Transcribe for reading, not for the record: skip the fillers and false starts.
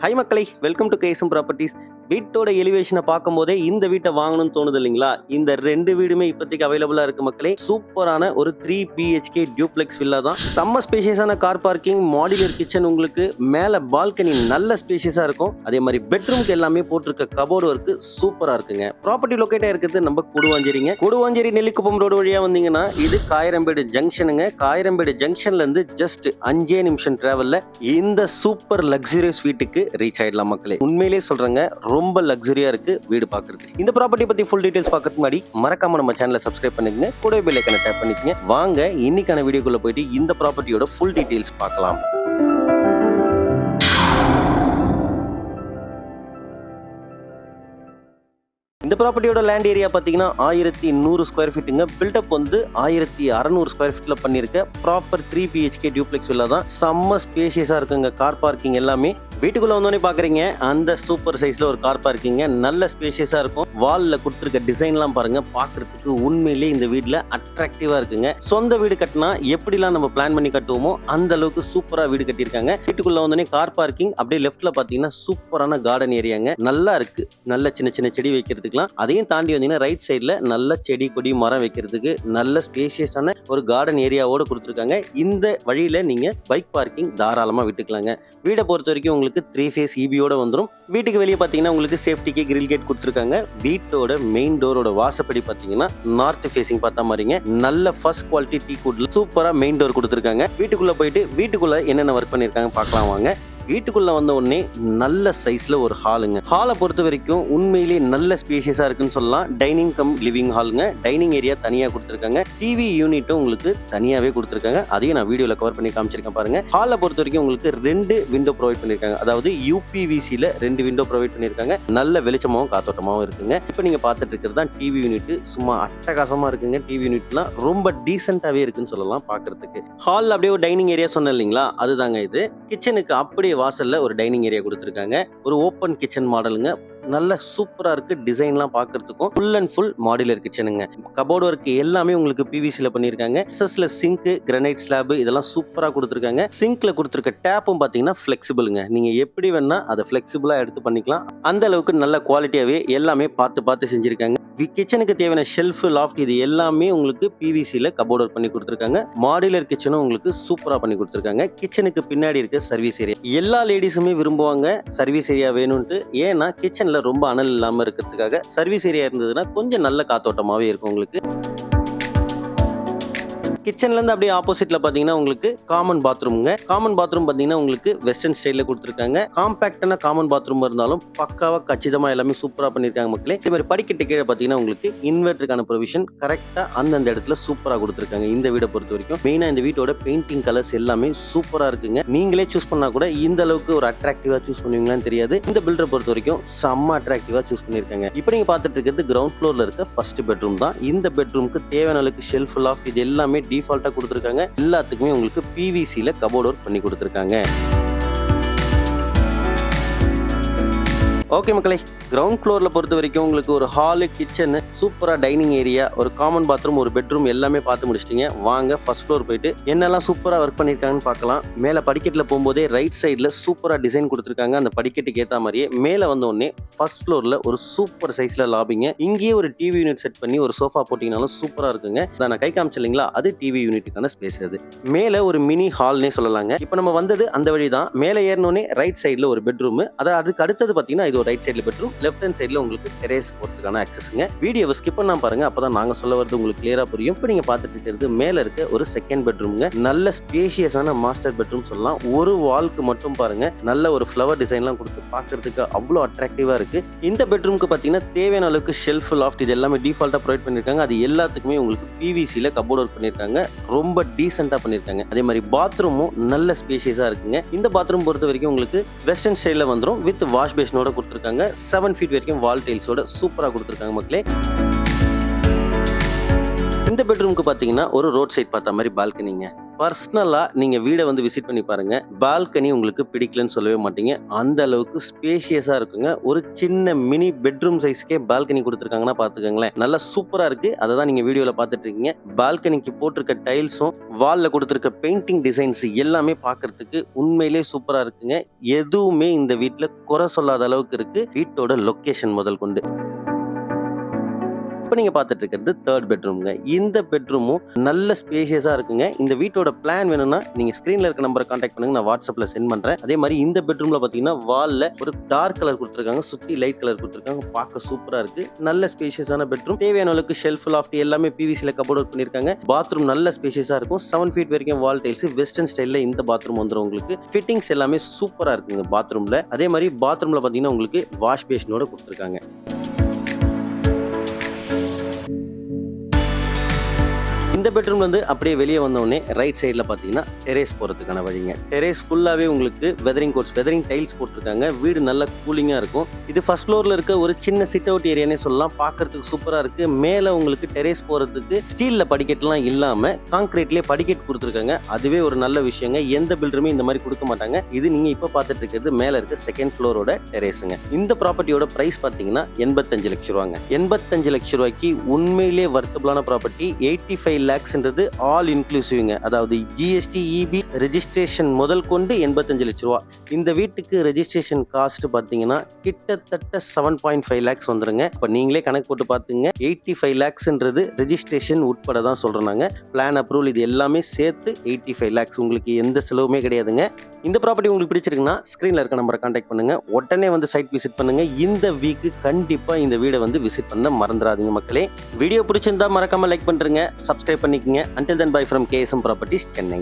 High மக்களை, welcome to KSM properties. வீட்டோட எலிவேஷனை பார்க்கும்போதே இந்த வீட்டை வாங்கணும்னு தோணுது இல்லைங்களா? இந்த ரெண்டு வீடுமே இப்போதைக்கு அவைலபிளா இருக்கு மக்களே. சூப்பரான ஒரு 3 BHK டியூப்ளெக்ஸ் வில்லா தான். செம்ம ஸ்பேஷியஸான கார் பார்க்கிங், மாடுலர் கிச்சன், உங்களுக்கு மேல பால்கனி நல்ல ஸ்பேஷியஸா இருக்கும். அதே மாதிரி பெட்ரூம்க்கு எல்லாமே போட்டிருக்க கபோர்டு ஒர்க் சூப்பரா இருக்குங்க. ப்ராப்பர்ட்டி லொகேட்டா இருக்கிறது நம்ம கூடுவாஞ்சேரிங்க. கூடுவாஞ்சேரி நெல்லிக்குப்பம் ரோடு வழியா வந்தீங்கன்னா இது காயிரம்பேடு ஜங்ஷனுங்க. காயிரம்பேடு ஜங்ஷன்ல இருந்து ஜஸ்ட் 5 நிமிஷம் டிராவல்ல இந்த சூப்பர் லக்ஸூரியஸ் வீட்டுக்கு ரீச் ஆயிடலாம் மக்களே. உண்மையிலேயே சொல்றேங்க, ரொம்ப லக்ஸரியா இருக்கு வீடு பாக்குறது. இந்த ப்ராப்பர்ட்டி பத்தி ஃபுல் டீடைல்ஸ் பார்க்கறதுக்கு முன்னாடி மறக்காம நம்ம சேனலை சப்ஸ்கிரைப் பண்ணிக்கங்க, கூடவே பெல் ஐகானை டேப் பண்ணிக்கங்க. வாங்க இன்னைக்கான வீடியோக்குள்ள போயிட்டு இந்த ப்ராப்பர்ட்டியோட ஃபுல் டீடைல்ஸ் பார்க்கலாம். இந்த ப்ராப்பர்ட்டியோட லேண்ட் ஏரியா பார்த்தீங்கன்னா 1100 ஸ்கொயர் ஃபீட்டுங்க. பில்டப் வந்து 1600 ஸ்கொயர் ஃபீட்ல பண்ணிருக்க ப்ராப்பர் 3 BHK டியூப்ளெக்ஸ் வில்லா தான். செம்ம ஸ்பேஷியஸா இருக்குங்க. கார் பார்க்கிங் எல்லாமே வீட்டுக்குள்ள வந்தோடனே பாக்குறீங்க அந்த சூப்பர் சைஸ்ல ஒரு கார் பார்க்கிங்க. நல்ல ஸ்பேஷியஸா இருக்கும். வால்ல கொடுத்துருக்க டிசைன்லாம் பாருங்க, பாக்குறதுக்கு உண்மையிலேயே இந்த வீடுல அட்ராக்டிவா இருக்குங்க. சொந்த வீடு கட்டினா எப்படிலாம் நம்ம பிளான் பண்ணி கட்டுவோமோ அந்த அளவுக்கு சூப்பரா வீடு கட்டியிருக்காங்க. வீட்டுக்குள்ள வந்தோடனே கார் பார்க்கிங், அப்படியே லெஃப்ட்ல பாத்தீங்கன்னா சூப்பரான கார்டன் ஏரியாங்க. நல்லா இருக்கு. நல்ல சின்ன சின்ன செடி வைக்கிறதுக்கு. அதையும் தாண்டி வந்தீங்கன்னா ரைட் சைடுல நல்ல செடி கொடி மரம் வைக்கிறதுக்கு நல்ல ஸ்பேஷியஸான ஒரு கார்டன் ஏரியாவோட கொடுத்துருக்காங்க. இந்த வழியில நீங்க பைக் பார்க்கிங் தாராளமா விட்டுக்கலாங்க. வீடை பொறுத்த வரைக்கும் உங்களுக்கு 3 ஃபேஸ் EBயோட வந்துடும். வீட்டுக்கு வெளியே பாத்தீங்கன்னா உங்களுக்கு சேஃப்டிக்கு கிரில் கேட் கொடுத்துருக்காங்க. வீட்டோட மெயின் டோரோட வாசப்படி பாத்தீங்கன்னா நார்த் ஃபேசிங் பார்த்த மாதிரிங்க. நல்ல ஃபர்ஸ்ட் குவாலிட்டி டீ குட்ல சூப்பரா மெயின் டோர் கொடுத்துருக்காங்க. வீட்டுக்குள்ள போயிட்டு வீட்டுக்குள்ள என்னென்ன ஒர்க் பண்ணிருக்காங்க பார்க்கலாம் வாங்க. வீட்டுக்குள்ள வந்த உடனே நல்ல சைஸ்ல ஒரு ஹாலுங்க. ஹாலை பொறுத்த வரைக்கும் உண்மையிலேயே நல்ல ஸ்பேஷியஸா இருக்குன்னு சொல்லலாம். டைனிங் கம் லிவிங் ஹாலுங்க. டைனிங் ஏரியா தனியா கொடுத்துருக்காங்க. டிவி யூனிட்டும் உங்களுக்கு தனியாவே கொடுத்துருக்காங்க. அதையும் நான் வீடியோல கவர் பண்ணி காமிச்சிருக்கேன் பாருங்க. ஹாலை பொறுத்த வரைக்கும் உங்களுக்கு 2 விண்டோ ப்ரொவைட் பண்ணிருக்காங்க. அதாவது UPVCல 2 விண்டோ ப்ரொவைட் பண்ணிருக்காங்க. நல்ல வெளிச்சமாவும் காத்தோட்டமாவும் இருக்குங்க. இப்போ நீங்க பார்த்துட்டு இருக்கிறது தான் டிவி யூனிட். சும்மா அட்டகாசமா இருக்குங்க. டிவி யூனிட்லாம் ரொம்ப டீசென்ட்டாவே இருக்குன்னு சொல்லலாம் பாக்குறதுக்கு. ஹால் அப்படியே ஒரு டைனிங் ஏரியா சொன்னேன் இல்லைங்களா, அதுதாங்க இது. கிச்சனுக்கு அப்படியே வாசல்ல ஒரு டைனிங் ஏரியா கொடுத்துருக்காங்க. ஒரு ஓப்பன் கிச்சன் மாடலுங்க. நல்ல சூப்பரா இருக்கு. டிசைன்லாம் பார்க்கிறதுக்கும் ஃபுல் அண்ட் ஃபுல் மாடுலர் கிச்சனுங்க. கபோர்டு ஒர்க் எல்லாமே உங்களுக்கு PVCல பண்ணிருக்காங்க. எஸ்எஸ்ல சிங்க், கிரானைட் ஸ்லாப் இதெல்லாம் சூப்பரா கொடுத்துருக்காங்க. சிங்க்ல கொடுத்துருக்க டேப்பும் பாத்தீங்கன்னா ஃபிளெக்சிபிளுங்க. நீங்க எப்படி வேணா அதை ஃபிளெக்சிபிளா எடுத்து பண்ணிக்கலாம். அந்த அளவுக்கு நல்ல குவாலிட்டியாவே எல்லாமே பார்த்து செஞ்சிருக்காங்க. கிச்சனுக்கு தேவையான ஷெல்ஃப், லாஃப்ட் இது எல்லாமே உங்களுக்கு PVCல கபோர்ட் ஒர்க் பண்ணி கொடுத்துருக்காங்க. மாடுலர் கிச்சனும் உங்களுக்கு சூப்பரா பண்ணி கொடுத்துருக்காங்க. கிச்சனுக்கு பின்னாடி இருக்க சர்வீஸ் ஏரியா எல்லா லேடிஸுமே விரும்புவாங்க சர்வீஸ் ஏரியா வேணும்ட்டு. ஏன்னா கிச்சன்ல ரொம்ப அனல் இல்லாம இருக்கிறதுக்காக சர்வீஸ் ஏரியா இருந்ததுன்னா கொஞ்சம் நல்ல காத்தோட்டமாவே இருக்கும் உங்களுக்கு. கிச்சன்ல இருந்து அப்படியே ஆப்போசிட்ல பாத்தீங்கன்னா உங்களுக்கு காமன் பாத்ரூம்ங்க. காமன் பாத்ரூம் பாத்தீங்கன்னா உங்களுக்கு வெஸ்டர்ன் ஸ்டைல்ல கொடுத்துருக்காங்க. காம்பாக்டான காமன் பாத்ரூம் இருந்தாலும் பக்காவா கச்சிதமா எல்லாமே சூப்பரா பண்ணிருக்காங்க மக்களே. இதே மாதிரி படிக்கட்டு கீழே பாத்தீங்கன்னா உங்களுக்கு இன்வெர்டருக்கான ப்ரொவிஷன் கரெக்டா அந்தந்த இடத்துல சூப்பரா கொடுத்துருக்காங்க. இந்த வீடை பொறுத்த வரைக்கும் மெயினா இந்த வீட்டோட பெயிண்டிங் கலர்ஸ் எல்லாமே சூப்பரா இருக்குங்க. நீங்களே சூஸ் பண்ணா கூட இந்த அளவுக்கு ஒரு அட்ராக்டிவா சூஸ் பண்ணுவீங்களான்னு தெரியாது. இந்த பில்டரை பொறுத்த வரைக்கும் செம்ம அட்ராக்டிவா சூஸ் பண்ணிருக்காங்க. இப்போ நீங்க பாத்துட்டு இருக்கிறது கிரவுண்ட் ஃப்ளோர்ல இருக்க ஃபர்ஸ்ட் பெட்ரூம் தான். இந்த பெட்ரூமுக்கு தேவையான அளவுக்கு ஷெல்ஃப், லாஃப்ட் இது எல்லாமே டிஃபால்ட்டா கொடுத்துருக்காங்க. எல்லாத்துக்குமே உங்களுக்கு PVCல கபோர்ட் ஒர்க் பண்ணி கொடுத்துருக்காங்க. ஓகே மக்களே, கிரவுண்ட் ஃப்ளோர்ல பொறுத்த வரைக்கும் உங்களுக்கு ஒரு ஹாலு, கிச்சன், சூப்பரா டைனிங் ஏரியா, ஒரு காமன் பாத்ரூம், ஒரு பெட்ரூம் எல்லாமே பார்த்து முடிச்சிட்டீங்க. வாங்க ஃபர்ஸ்ட் ஃப்ளோர் போயிட்டு என்னெல்லாம் சூப்பரா ஒர்க் பண்ணிருக்காங்கன்னு பார்க்கலாம். மேல படிக்கட்டுல போகும்போதே ரைட் சைட்ல சூப்பரா டிசைன் கொடுத்துருக்காங்க. அந்த படிக்கட்டுக்கு ஏற்ற மாதிரியே மேல வந்த உடனே ஃபர்ஸ்ட் ஃப்ளோர்ல ஒரு சூப்பர் சைஸ்ல லாபிங்க. இங்கேயே ஒரு டிவி யூனிட் செட் பண்ணி ஒரு சோஃபா போட்டீங்கனாலும் சூப்பரா இருக்குங்க. நான் கை காமிச்சில்லைங்களா, அது டிவி யூனிட்டுக்கான ஸ்பேஸ். அது மேல ஒரு மினி ஹால்னே சொல்லலாங்க. இப்போ நம்ம வந்தது அந்த வழி தான். மேல ஏறினோடனே ரைட் சைட்ல ஒரு பெட்ரூம், அதுக்கு அடுத்தது பாத்தீங்கன்னா இது ஒரு ரைட் சைடுல பெட்ரூம், லெஃப்ட் ஹேண்ட் சைடுல உங்களுக்கு டெரேஸ் போறதுக்கான ஆக்சஸ்ங்க. வீடியோவை ஸ்கிப் பண்ணாம பாருங்க, அப்பதான் நாங்க சொல்ல வரது உங்களுக்கு கிளியரா புரியும். இப்போ நீங்க பார்த்துட்டு இருக்கிறது மேல இருக்க ஒரு செகண்ட் பெட்ரூம்ங்க. நல்ல ஸ்பேஷியஸான மாஸ்டர் பெட்ரூம் சொல்லலாம். ஒரு வால்க்கு மட்டும் பாருங்க நல்ல ஒரு ஃப்ளவர் டிசைன்லாம் கொடுத்து பார்க்கிறதுக்கு அவ்வளோ அட்ராக்டிவா இருக்கு. இந்த பெட்ரூமுக்கு பாத்தீங்கன்னா தேவையான அளவுக்கு ஷெல்ஃப், லாஃப்ட் இது எல்லாமே டிஃபால்ட்டா ப்ரொவைட் பண்ணிருக்காங்க. அது எல்லாத்துக்குமே உங்களுக்கு PVCல கபோர்ட் ஒர்க் பண்ணிருக்காங்க. ரொம்ப டீசென்ட்டா பண்ணிருக்காங்க. அதே மாதிரி பாத்ரூமும் நல்ல ஸ்பேஷியஸா இருக்குங்க. இந்த பாத்ரூம் பொறுத்த வரைக்கும் உங்களுக்கு வெஸ்டர்ன் ஸ்டைல்ல வந்துடும். வித் வாஷ் பேஷனோட கொடுத்துருக்காங்க. 7 ஃபீட் வரைக்கும் வால் டைல்ஸோட சூப்பரா கொடுத்துருக்காங்க மக்களே. இந்த பெட்ரூமுக்கு பாத்தீங்கன்னா ஒரு ரோட் சைட் பார்த்த மாதிரி பால்கனிங்க. பர்சனலா நீங்க வீடை வந்து விசிட் பண்ணி பாருங்க. பால்கனி உங்களுக்கு பிடிக்கலன்னு சொல்லவே மாட்டீங்க. அந்த அளவுக்கு ஸ்பேஷியஸா இருக்குங்க. ஒரு சின்ன மினி பெட்ரூம் சைஸ்க்கே பால்கனி கொடுத்துருக்காங்கன்னா பாத்துக்கோங்களேன். நல்லா சூப்பரா இருக்கு. அதை தான் நீங்க வீடியோல பார்த்துட்டு இருக்கீங்க. பால்கனிக்கு போட்டிருக்க டைல்ஸும் வால்ல கொடுத்துருக்க பெயிண்டிங் டிசைன்ஸ் எல்லாமே பார்க்கிறதுக்கு உண்மையிலே சூப்பரா இருக்குங்க. எதுவுமே இந்த வீட்டுல குறை சொல்லாத அளவுக்கு இருக்கு. வீட்டோட லொகேஷன் முதல் கொண்டு. இப்போ நீங்க பார்த்துட்டு இருக்கிறது தேர்ட் பெட்ரூம்ங்க. இந்த பெட்ரூமும் நல்ல ஸ்பேஷியஸா இருக்குங்க. இந்த வீட்டோட பிளான் வேணும்னா நீங்க ஸ்கிரீன்ல இருக்க நம்பரை கான்டாக்ட் பண்ணுங்க. நான் வாட்ஸ்அப்ல சென்ட் பண்றேன். அதே மாதிரி இந்த பெட்ரூம்ல பாத்தீங்கன்னா வால்ல ஒரு டார்க் கலர் கொடுத்துருக்காங்க, சுத்தி லைட் கலர் கொடுத்துருக்காங்க. பார்க்க சூப்பரா இருக்கு. நல்ல ஸ்பேஷியஸான பெட்ரூம். தேவையான அளவுக்கு ஷெல்ஃப் லாஃப்ட் எல்லாமே பிவிசில கபோர்ட் ஒர்க் பண்ணிருக்காங்க. பாத்ரூம் நல்ல ஸ்பேஷியஸா இருக்கும். 7 ஃபீட் வரைக்கும் வால் டைல்ஸ், வெஸ்டர்ன் ஸ்டைல்ல இந்த பாத்ரூம் வந்துரும். உங்களுக்கு ஃபிட்டிங்ஸ் எல்லாமே சூப்பரா இருக்குங்க பாத்ரூம்ல. அதே மாதிரி பாத்ரூம்ல பாத்தீங்கன்னா உங்களுக்கு வாஷ் பேஷனோட கொடுத்துருக்காங்க. இந்த பெட்ரூம்ல இருந்து அப்படியே வெளியே வந்தோடனே ரைட் சைடில் பார்த்தீங்கன்னா டெரேஸ் போகிறதுக்கான வழிங்க. டெரேஸ் ஃபுல்லாகவே உங்களுக்கு வெதரிங் கோட்ஸ், வெதரிங் டைல்ஸ் போட்டிருக்காங்க. வீடு நல்லா கூலிங்காக இருக்கும். இது ஃபர்ஸ்ட் ஃப்ளோரில் இருக்க ஒரு சின்ன சிட் அவுட் ஏரியானே சொல்லலாம். பார்க்கறதுக்கு சூப்பராக இருக்குது. மேலே உங்களுக்கு டெரேஸ் போகிறதுக்கு ஸ்டீலில் படிக்கட்டுலாம் இல்லாமல் கான்கிரீட்லேயே படிக்கட் கொடுத்துருக்காங்க. அதுவே ஒரு நல்ல விஷயங்க. எந்த பில்டருமே இந்த மாதிரி கொடுக்க மாட்டாங்க. இது நீங்கள் இப்போ பார்த்துட்டு இருக்கிறது மேலே இருக்க செகண்ட் ஃப்ளோரோட டெரேஸுங்க. இந்த ப்ராப்பர்ட்டியோட ப்ரைஸ் பார்த்தீங்கன்னா 85 லட்ச ரூபாங்க. 85 லட்ச ரூபாய்க்கு உண்மையிலே வர்த்தபிளான ப்ராப்பர்ட்டி. 85 லேக்ஸ்ன்றது ஆல் இன்க்ளூசிவ்ங்க. அதாவது ஜிஎஸ்டி, இபி, ரெஜிஸ்ட்ரேஷன் முதல் கொண்டு 85 லட்ச ரூபா. இந்த வீட்டுக்கு ரெஜிஸ்ட்ரேஷன் காஸ்ட் பார்த்தீங்கன்னா கிட்டத்தட்ட 7.5 லேக்ஸ் வந்துருங்க. இப்போ நீங்களே கணக்கு போட்டு பார்த்துங்க. 85 லேக்ஸ்ன்றது ரெஜிஸ்ட்ரேஷன் உட்பட தான் சொல்றோம் நாங்க. பிளான் அப்ரூவல் இது எல்லாமே சேர்த்து 85 லேக்ஸ். உங்களுக்கு எந்த செலவுமே கிடையாதுங்க. இந்த ப்ராப்பர்ட்டி உங்களுக்கு பிடிச்சிருக்குன்னா ஸ்கிரீன்ல இருக்க நம்பரை கான்டாக்ட் பண்ணுங்க. உடனே வந்து சைட் விசிட் பண்ணுங்க. இந்த வீக்கு கண்டிப்பா இந்த வீடை வந்து விசிட் பண்ண மறந்துடாதீங்க மக்களே. வீடியோ பிடிச்சிருந்தா மறக்காம லைக் பண்றீங்க, சப்ஸ்கிரைப் பண்ணிக்கங்க. Until then, bye from KSM Properties, Chennai.